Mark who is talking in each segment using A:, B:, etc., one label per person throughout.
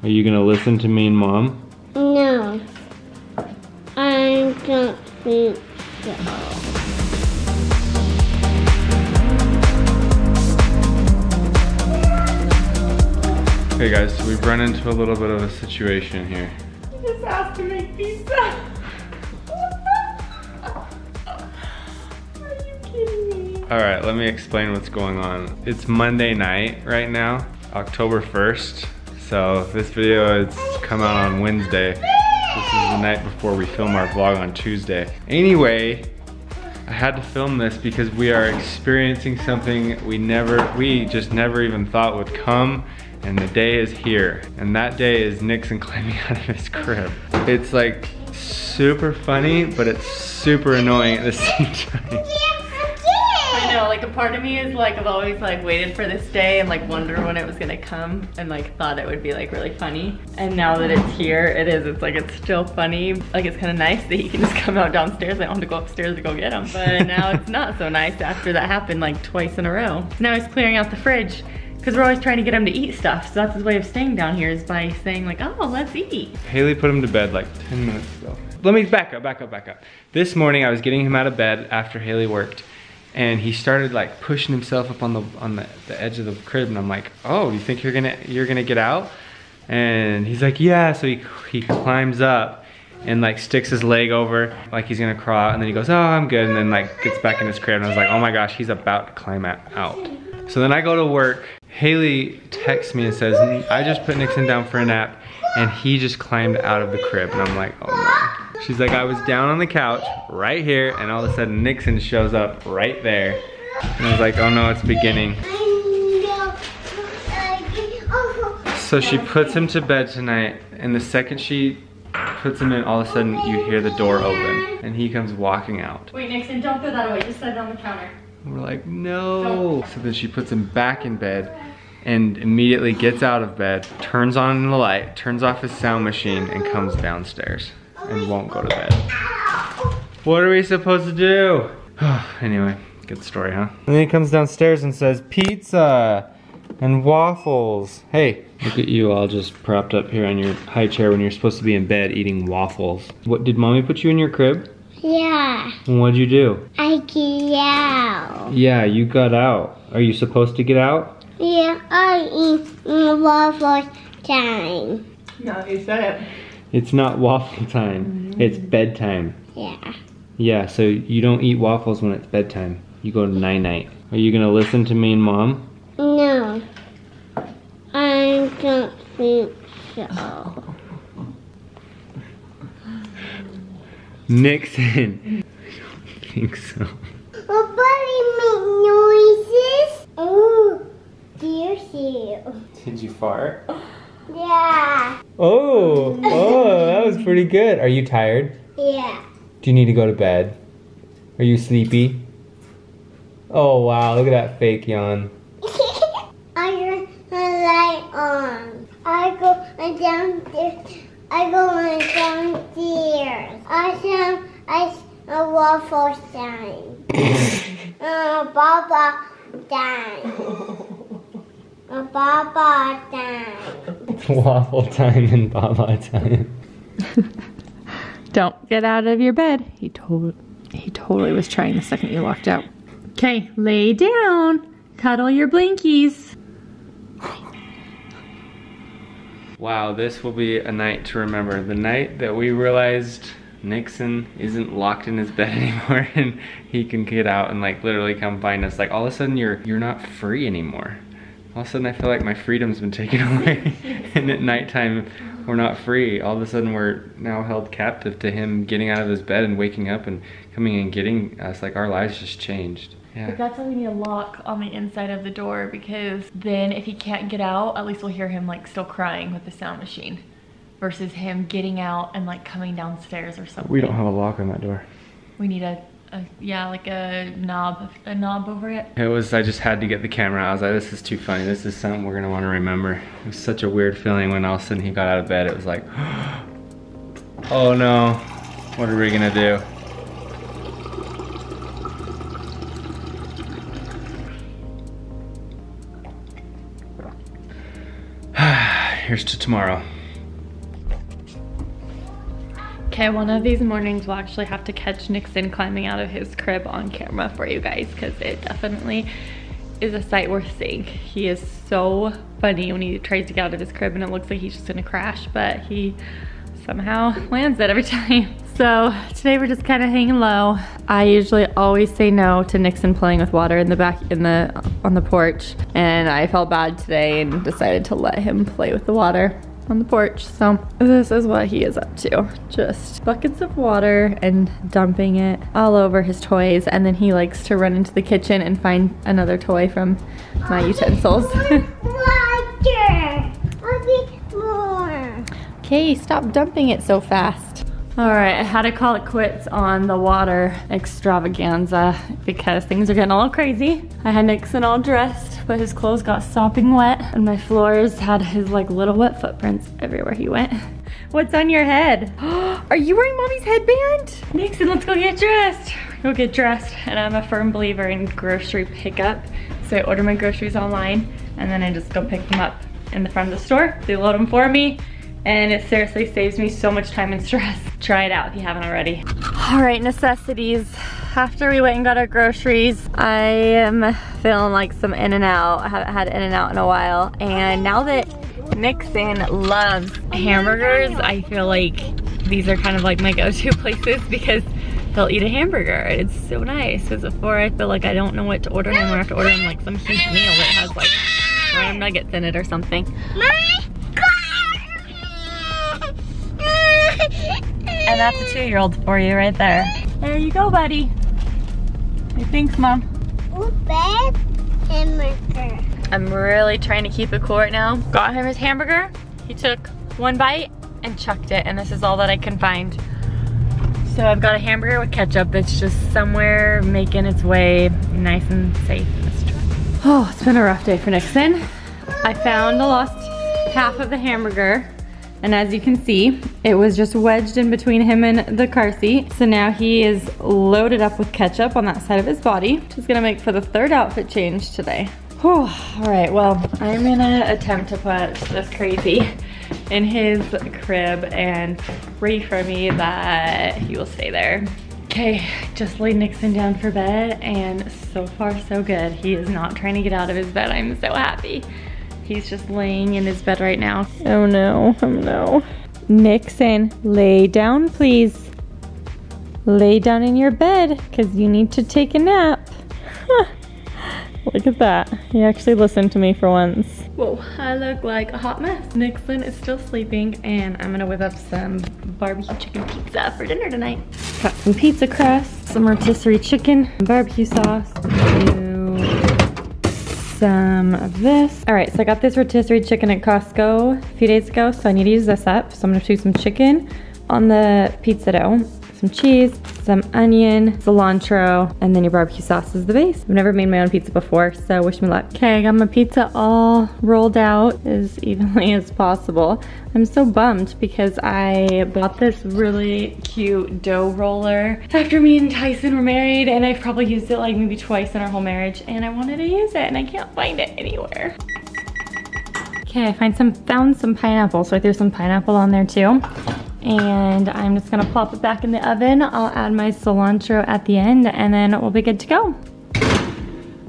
A: Are you gonna listen to me and Mom?
B: No. I don't think so.
A: Hey guys, so we've run into a little bit of a situation here.
C: You just asked to make pizza. Are you kidding me?
A: Alright, let me explain what's going on. It's Monday night right now, October 1st. So this video has come out on Wednesday. This is the night before we film our vlog on Tuesday. Anyway, I had to film this because we are experiencing something we just never even thought would come, and the day is here. And that day is Nixon climbing out of his crib. It's like super funny, but it's super annoying at the same time.
C: I know, like a part of me is like, I've always like waited for this day and like wondered when it was gonna come and like thought it would be like really funny. And now that it's here, it's like it's still funny. Like it's kind of nice that he can just come out downstairs. I don't have to go upstairs to go get him. But now it's not so nice after that happened like twice in a row. Now he's clearing out the fridge because we're always trying to get him to eat stuff. So that's his way of staying down here, is by saying like, oh, let's eat.
A: Hayley put him to bed like 10 minutes ago. Let me back up. This morning I was getting him out of bed after Hayley worked, and he started like pushing himself up on the edge of the crib, and I'm like, oh, you think you're gonna get out? And he's like, yeah. So he climbs up and like sticks his leg over like he's gonna crawl out, and then he goes, oh, I'm good, and then like gets back in his crib, and I was like, oh my gosh, he's about to climb out. So then I go to work. Hayley texts me and says, I just put Nixon down for a nap and he just climbed out of the crib, and I'm like, oh no. She's like, I was down on the couch right here, and all of a sudden Nixon shows up right there. And I was like, oh no, it's beginning. So she puts him to bed tonight, and the second she puts him in, all of a sudden you hear the door open and he comes walking out.
C: Wait, Nixon, don't throw that away. Just set it on the counter.
A: We're like, no. So then she puts him back in bed and immediately gets out of bed, turns on the light, turns off his sound machine, and comes downstairs and won't go to bed. What are we supposed to do? Anyway, good story, huh? And then he comes downstairs and says, pizza and waffles. Hey, look at you all just propped up here on your high chair when you're supposed to be in bed eating waffles. What, did Mommy put you in your crib?
B: Yeah.
A: And what'd you do?
B: I get out.
A: Yeah, you got out. Are you supposed to get out?
B: Yeah, I eat waffle time.
C: No, you said it.
A: It's not waffle time. It's bedtime.
B: Yeah.
A: Yeah, so you don't eat waffles when it's bedtime. You go to night-night. Are you gonna listen to me and Mom?
B: No. I don't think so.
A: Nixon. I don't think so.
B: What buddy make noises? Oh, dear you.
A: Did you fart?
B: Yeah.
A: Oh, that was pretty good. Are you tired?
B: Yeah.
A: Do you need to go to bed? Are you sleepy? Oh wow, look at that fake yawn.
B: I turn the light on. I go downstairs. I go downstairs. I a waffle time. Baba time. Baba time.
A: Waffle time and Baba time.
C: Don't get out of your bed. He totally was trying the second you walked out. Okay, lay down. Cuddle your blinkies.
A: Wow, this will be a night to remember. The night that we realized Nixon isn't locked in his bed anymore and he can get out and like literally come find us. Like all of a sudden you're not free anymore. All of a sudden I feel like my freedom's been taken away. And at nighttime we're not free. All of a sudden we're now held captive to him getting out of his bed and waking up and coming and getting us. Like our lives just changed. Yeah.
C: But that's why we need a lock on the inside of the door, because then if he can't get out, at least we'll hear him like still crying with the sound machine, versus him getting out and like coming downstairs or something.
A: We don't have a lock on that door.
C: We need a knob over it.
A: I just had to get the camera out. I was like, this is too funny. This is something we're gonna want to remember. It was such a weird feeling when all of a sudden he got out of bed. It was like, oh no, what are we gonna do? here's to tomorrow.
C: Okay, one of these mornings we'll actually have to catch Nixon climbing out of his crib on camera for you guys, because it definitely is a sight worth seeing. He is so funny when he tries to get out of his crib and it looks like he's just gonna crash, but he somehow lands it every time. So today we're just kind of hanging low. I usually always say no to Nixon playing with water in the back, on the porch, and I felt bad today and decided to let him play with the water on the porch. So this is what he is up to. Just buckets of water and dumping it all over his toys, and then he likes to run into the kitchen and find another toy from my utensils. Okay, stop dumping it so fast. All right, I had to call it quits on the water extravaganza because things are getting all crazy. I had Nixon all dressed, but his clothes got sopping wet, and my floors had his like little wet footprints everywhere he went. What's on your head? Are you wearing mommy's headband? Nixon, let's go get dressed. Go get dressed. And I'm a firm believer in grocery pickup. So I order my groceries online, and then I just go pick them up in the front of the store. They load them for me, and it seriously saves me so much time and stress. Try it out if you haven't already. All right, necessities. After we went and got our groceries, I am feeling like some In-N-Out. I haven't had In-N-Out in a while. And now that Nixon loves hamburgers, I feel like these are kind of like my go-to places because he'll eat a hamburger. It's so nice, because before I feel like I don't know what to order him, or I have to order him like some huge meal that has like ram nuggets in it or something. And that's a 2-year-old for you right there. There you go, buddy. Hey, thanks, Mom.
B: Hamburger.
C: I'm really trying to keep it cool right now. Got him his hamburger. He took one bite and chucked it, and this is all that I can find. So I've got a hamburger with ketchup that's just somewhere making its way nice and safe in this truck. Oh, it's been a rough day for Nixon. I found the lost half of the hamburger. And as you can see, it was just wedged in between him and the car seat. So now he is loaded up with ketchup on that side of his body, which is gonna make for the 3rd outfit change today. Whew. All right, well, I'm gonna attempt to put this crazy in his crib and pray for me that he will stay there. Okay, just laid Nixon down for bed, and so far so good. He is not trying to get out of his bed. I'm so happy. He's just laying in his bed right now. Oh no, oh no. Nixon, lay down please. Lay down in your bed, because you need to take a nap. Look at that. He actually listened to me for once. Whoa, I look like a hot mess. Nixon is still sleeping, and I'm gonna whip up some barbecue chicken pizza for dinner tonight. Got some pizza crust, some rotisserie chicken, barbecue sauce, some of this. All right, so I got this rotisserie chicken at Costco a few days ago, so I need to use this up. So I'm gonna do some chicken on the pizza dough, some cheese, some onion, cilantro, and then your barbecue sauce is the base. I've never made my own pizza before, so wish me luck. Okay, I got my pizza all rolled out as evenly as possible. I'm so bummed because I bought this really cute dough roller after me and Tyson were married, and I've probably used it like maybe twice in our whole marriage, and I wanted to use it and I can't find it anywhere. Okay, I found some pineapple, so I threw some pineapple on there too. And I'm just gonna plop it back in the oven. I'll add my cilantro at the end, and then we'll be good to go.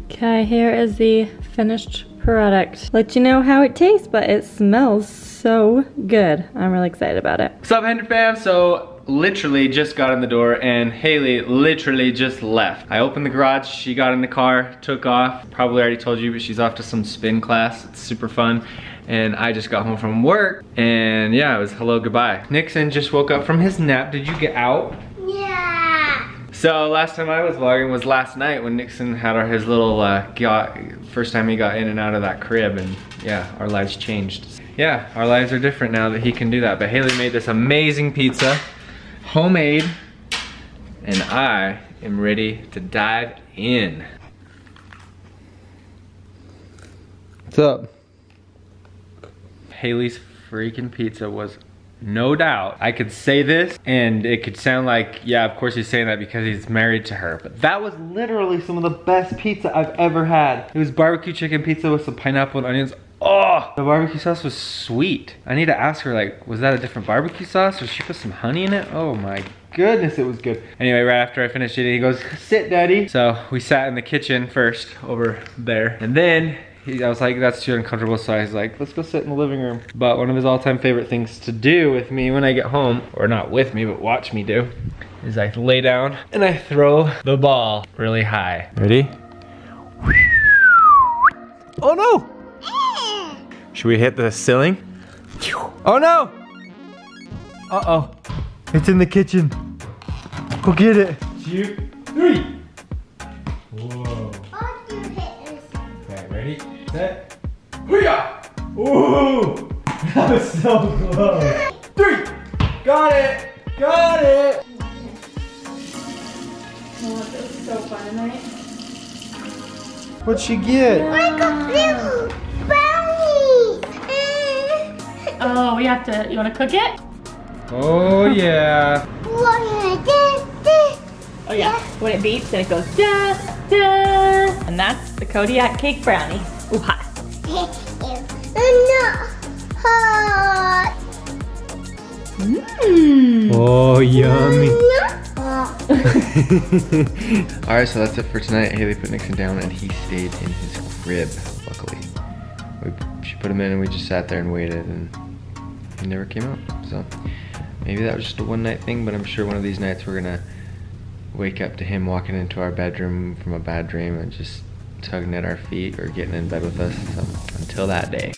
C: Okay, here is the finished product. Let you know how it tastes, but it smells so good. I'm really excited about it.
A: What's up, Henderson fam? So literally just got in the door, and Hayley literally just left. I opened the garage, she got in the car, took off. Probably already told you, but she's off to some spin class. It's super fun. And I just got home from work, and yeah, it was hello, goodbye. Nixon just woke up from his nap. Did you get out?
B: Yeah.
A: So last time I was vlogging was last night when Nixon had his little, first time he got in and out of that crib, and yeah, our lives changed. Yeah, our lives are different now that he can do that. But Hayley made this amazing pizza, homemade, and I am ready to dive in. What's up? Hayley's freaking pizza was no doubt. I could say this and it could sound like, yeah, of course he's saying that because he's married to her, but that was literally some of the best pizza I've ever had. It was barbecue chicken pizza with some pineapple and onions. Oh, the barbecue sauce was sweet. I need to ask her, like, was that a different barbecue sauce or she put some honey in it? Oh my goodness, it was good. Anyway, right after I finished eating, he goes, sit, daddy. So we sat in the kitchen first over there. And then I was like, that's too uncomfortable. So I was like, let's go sit in the living room. But one of his all-time favorite things to do with me when I get home, or not with me, but watch me do, is I lay down and I throw the ball really high. Ready? Oh no! Should we hit the ceiling? Oh no! Uh-oh. It's in the kitchen. Go get it. 2, 3. Whoa. Okay, ready, set. Hoo-yah! Ooh! That was so close. 3. Got it! Got it!
C: Oh, this is so fun tonight.
A: What'd she get?
B: I got blue brownies.
C: Oh, we have to, you wanna cook it?
A: Oh yeah.
C: Oh yeah, when it beeps and it goes da, da. And that's the Kodiak cake brownie. Ooh, hot. Mmm.
A: Oh, yummy. Alright, so that's it for tonight. Hayley put Nixon down and he stayed in his crib, luckily. She put him in and we just sat there and waited and he never came out. So maybe that was just a one night thing, but I'm sure one of these nights we're gonna wake up to him walking into our bedroom from a bad dream and just tugging at our feet or getting in bed with us. So until that day.